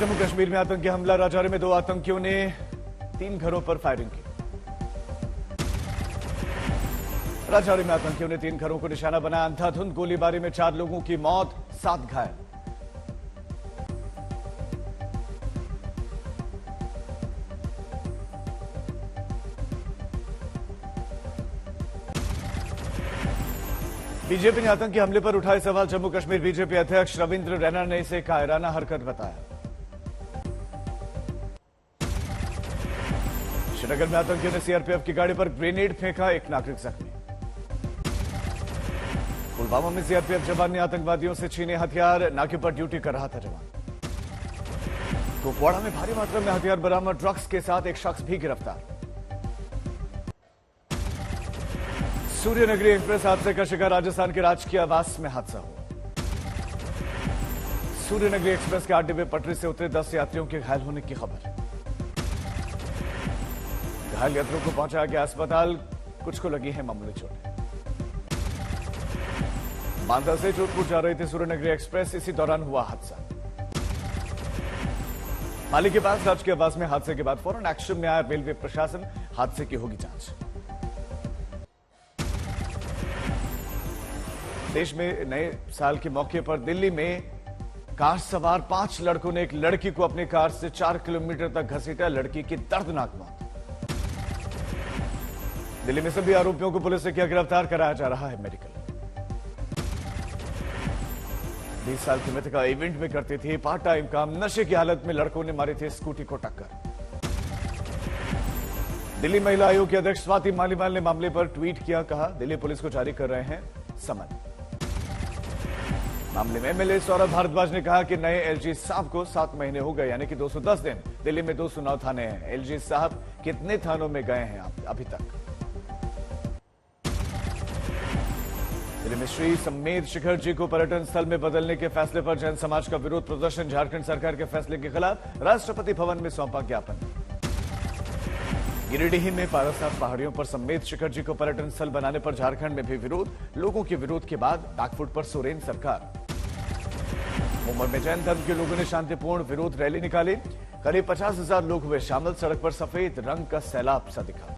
जम्मू कश्मीर में आतंकी हमला। राजौरी में 2 आतंकियों ने 3 घरों पर फायरिंग की। राजौरी में आतंकियों ने 3 घरों को निशाना बनाया। अंधाधुंध गोलीबारी में 4 लोगों की मौत, 7 घायल। बीजेपी ने आतंकी हमले पर उठाए सवाल। जम्मू कश्मीर बीजेपी अध्यक्ष रविंद्र रैना ने इसे कायराना हरकत बताया। श्रीनगर में आतंकियों ने सीआरपीएफ की गाड़ी पर ग्रेनेड फेंका, 1 नागरिक जख्मी। पुलवामा में सीआरपीएफ जवान ने आतंकवादियों से छीने हथियार, नाके पर ड्यूटी कर रहा था जवान। कुपवाड़ा में भारी मात्रा में हथियार बरामद, ड्रग्स के साथ एक शख्स भी गिरफ्तार। सूर्यनगरी एक्सप्रेस हादसे का शिकार। राजस्थान के राजकीय आवास में हादसा हुआ। सूर्यनगरी एक्सप्रेस के 8 डिब्बे पटरी से उतरे 10 यात्रियों के घायल होने की खबर। घायल यात्रियों को पहुंचाया गया अस्पताल, कुछ को लगी है मामूली चोटें। बांदा से जोधपुर जा रही थी सूर्यनगरी एक्सप्रेस, इसी दौरान हुआ हादसा। माली के पास राजकीय आवास में हादसे के बाद फौरन एक्शन में आया रेलवे प्रशासन। हादसे की होगी जांच। देश में नए साल के मौके पर दिल्ली में कार सवार 5 लड़कों ने एक लड़की को अपनी कार से 4 किलोमीटर तक घसीटा। लड़की की दर्दनाक मौत। दिल्ली में सभी आरोपियों को पुलिस ने किया गिरफ्तार, कराया जा रहा है मेडिकल। 20 साल की मृतका इवेंट में करती थी पार्ट टाइम काम। नशे की हालत में लड़कों ने मारी थी स्कूटी को टक्कर। दिल्ली महिला आयोग के अध्यक्ष स्वाति मालीवाल ने मामले पर ट्वीट किया, कहा दिल्ली पुलिस को जारी कर रहे हैं समन। मामले में एमएलए सौरभ भारद्वाज ने कहा कि नए एलजी साहब को 7 महीने हो गए, यानी कि 210 दिन। दिल्ली में 209 थाने हैं। एलजी साहब कितने थानों में गए हैं अभी तक? दिल्ली में श्री समेत शिखर जी को पर्यटन स्थल में बदलने के फैसले पर जैन समाज का विरोध प्रदर्शन। झारखंड सरकार के फैसले के खिलाफ राष्ट्रपति भवन में सौंपा ज्ञापन। गिरिडीह में पारासात पहाड़ियों पर समेत शिखर जी को पर्यटन स्थल बनाने पर झारखंड में भी विरोध। लोगों के विरोध के बाद बैकफुट पर सोरेन सरकार। मुंबई में जैन धर्म के लोगों ने शांतिपूर्ण विरोध रैली निकाली। करीब 50,000 लोग हुए शामिल। सड़क पर सफेद रंग का सैलाब सा दिखा।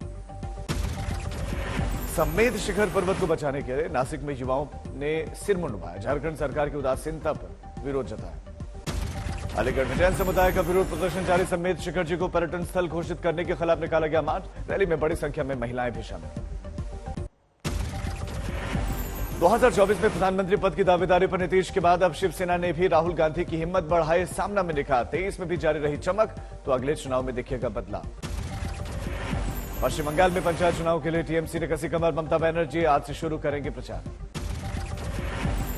समेत शिखर पर्वत को बचाने के लिए नासिक में युवाओं ने सिर मुंडवाया। झारखंड सरकार की उदासीनता पर विरोध जताया। अलीगढ़ में जैन समुदाय का विरोध प्रदर्शन जारी। समेत शिखर जी को पर्यटन स्थल घोषित करने के खिलाफ निकाला गया मार्च। रैली में बड़ी संख्या में महिलाएं भी शामिल। 2024 में प्रधानमंत्री पद की दावेदारी पर नीतीश के बाद अब शिवसेना ने भी राहुल गांधी की हिम्मत बढ़ाई। सामना में दिखा 23 में भी जारी रही चमक, तो अगले चुनाव में दिखेगा बदलाव। पश्चिम बंगाल में पंचायत चुनाव के लिए टीएमसी ने कसी कमर। ममता बनर्जी आज से शुरू करेंगे प्रचार।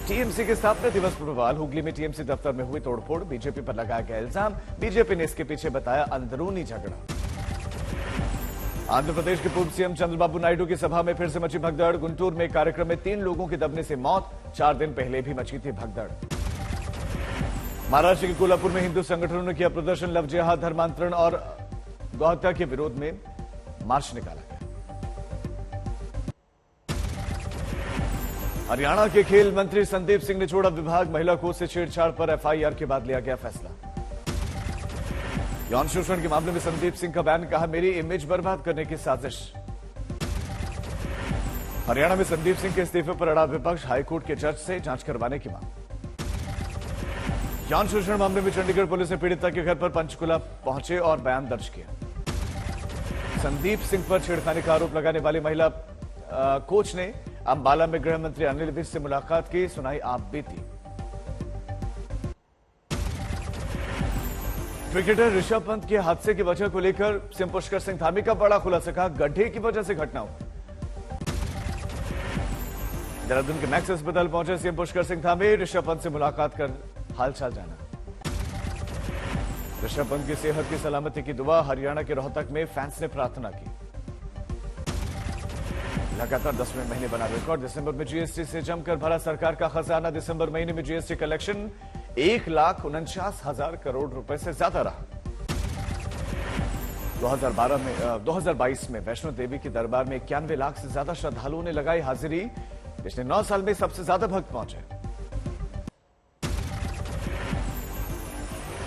टीएमसी के स्थापना दिवस पर बवाल। हुगली में टीएमसी दफ्तर में हुई तोड़फोड़। बीजेपी पर लगाया गया इल्जाम। बीजेपी ने इसके पीछे बताया अंदरूनी झगड़ा। आंध्र प्रदेश के पूर्व सीएम चंद्रबाबू नायडू की सभा में फिर से मची भगदड़। गुंटूर में कार्यक्रम में 3 लोगों की दबने से मौत। 4 दिन पहले भी मची थी भगदड़। महाराष्ट्र के कोल्हापुर में हिंदू संगठनों ने किया प्रदर्शन। लव जिहाद, धर्मांतरण और गौहत्या के विरोध में मार्च निकाला गया। हरियाणा के खेल मंत्री संदीप सिंह ने छोड़ा विभाग। महिला कोच से छेड़छाड़ पर एफआईआर के बाद लिया गया फैसला। यौन शोषण के मामले में संदीप सिंह का बयान, कहा मेरी इमेज बर्बाद करने की साजिश। हरियाणा में संदीप सिंह के इस्तीफे पर अड़ा विपक्ष। हाईकोर्ट के जज से जांच करवाने की मांग। यौन शोषण मामले में चंडीगढ़ पुलिस ने पीड़िता के घर पर पंचकुला पहुंचे और बयान दर्ज किया। संदीप सिंह पर छेड़खानी का आरोप लगाने वाली महिला कोच ने अंबाला में गृह मंत्री अनिल विज से मुलाकात की। सुनाई आप बीती। क्रिकेटर ऋषभ पंत के हादसे की वजह को लेकर सीएम पुष्कर सिंह धामी का बड़ा खुलासा, कहा गड्ढे की वजह से घटना हुई। देहरादून के मैक्स अस्पताल पहुंचे सीएम पुष्कर सिंह धामी। ऋषभ पंत से मुलाकात कर हालचाल जाना। ऋषभ पंत की सेहत की सलामती की दुआ। हरियाणा के रोहतक में फैंस ने प्रार्थना की। लगातार 10वें महीने बना रिकॉर्ड। दिसंबर में जीएसटी से जमकर भरा सरकार का खजाना। दिसंबर महीने में जीएसटी कलेक्शन 1,49,000 करोड़ रुपए से ज्यादा रहा। 2022 में वैष्णो देवी के दरबार में 91 लाख से ज्यादा श्रद्धालुओं ने लगाई हाजिरी। पिछले 9 साल में सबसे ज्यादा भक्त पहुंचे।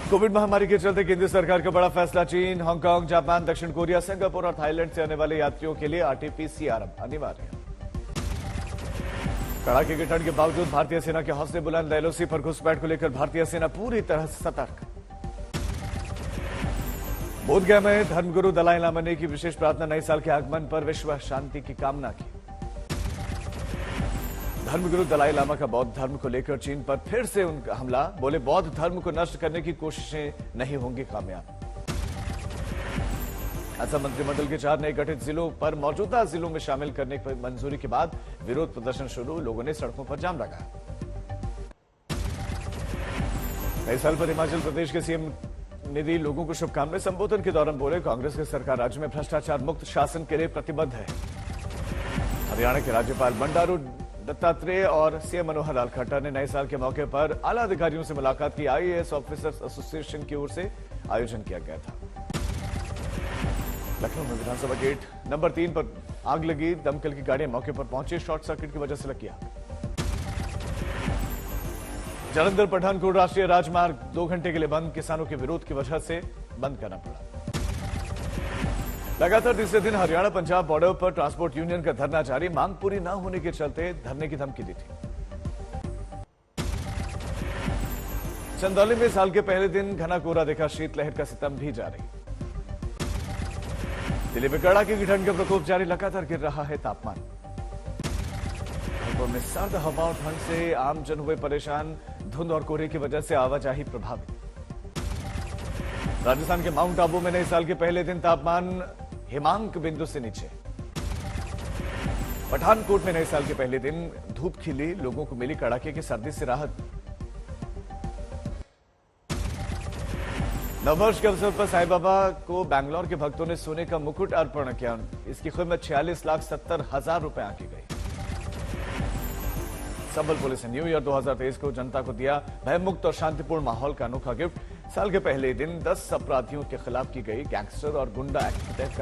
कोविड महामारी के चलते केंद्र सरकार का बड़ा फैसला। चीन, हांगकांग, जापान, दक्षिण कोरिया, सिंगापुर और थाईलैंड से आने वाले यात्रियों के लिए आरटी-पीसीआर अनिवार्य। कड़ाके की ठंड के बावजूद भारतीय सेना के हौसले बुलंद। एलओसी पर घुसपैठ को लेकर भारतीय सेना पूरी तरह से सतर्क। बोधगया में धर्मगुरु दलाई लामा ने की विशेष प्रार्थना। नए साल के आगमन पर विश्व शांति की कामना की। धर्मगुरु दलाई लामा का बौद्ध धर्म को लेकर चीन पर फिर से उनका हमला। बोले बौद्ध धर्म को नष्ट करने की कोशिशें नहीं होंगी कामयाब। असम मंत्रिमंडल के 4 नए गठित जिलों पर मौजूदा जिलों में शामिल करने की मंजूरी के बाद विरोध प्रदर्शन शुरू। लोगों ने सड़कों पर जाम लगाया। नए साल पर हिमाचल प्रदेश के सीएम ने दी लोगों को शुभकामनाएं। संबोधन के दौरान बोले कांग्रेस की सरकार राज्य में भ्रष्टाचार मुक्त शासन के लिए प्रतिबद्ध है। हरियाणा के राज्यपाल बंडारू दत्तात्रेय और सीएम मनोहर लाल खट्टर ने नए साल के मौके पर आला अधिकारियों से मुलाकात की। आईएएस ऑफिसर्स एसोसिएशन की ओर से आयोजन किया गया था। लखनऊ में विधानसभा गेट नंबर 3 पर आग लगी। दमकल की गाड़ियां मौके पर पहुंची। शॉर्ट सर्किट की वजह से लगी आग। जालंधर पठानकोट राष्ट्रीय राजमार्ग 2 घंटे के लिए बंद। किसानों के विरोध की वजह से बंद करना पड़ा। लगातार तीसरे दिन हरियाणा पंजाब बॉर्डर पर ट्रांसपोर्ट यूनियन का धरना जारी। मांग पूरी न होने के चलते धरने की धमकी दी थी। चंदौली में साल के पहले दिन घना कोहरा देखा। शीतलहर का सितम भी जारी। दिल्ली में कड़ाके की ठंड का प्रकोप जारी। लगातार गिर रहा है तापमान। कानपुर में सर्द हवा और ठंड से आमजन हुए परेशान। धुंध और कोहरे की वजह से आवाजाही प्रभावित। राजस्थान के माउंट आबू में नए साल के पहले दिन तापमान हिमांक बिंदु से नीचे। पठानकोट में नए साल के पहले दिन धूप खिली। लोगों को मिली कड़ाके की सर्दी से राहत। नववर्ष के अवसर पर साईं बाबा को बैंगलोर के भक्तों ने सोने का मुकुट अर्पण किया। इसकी कीमत 46,70,000 रुपए आंकी गई। संबल पुलिस ने न्यू ईयर 2023 को जनता को दिया भयमुक्त और शांतिपूर्ण माहौल का अनोखा गिफ्ट। साल के पहले दिन 10 अपराधियों के खिलाफ की गई गैंगस्टर और गुंडा एक्ट के तहत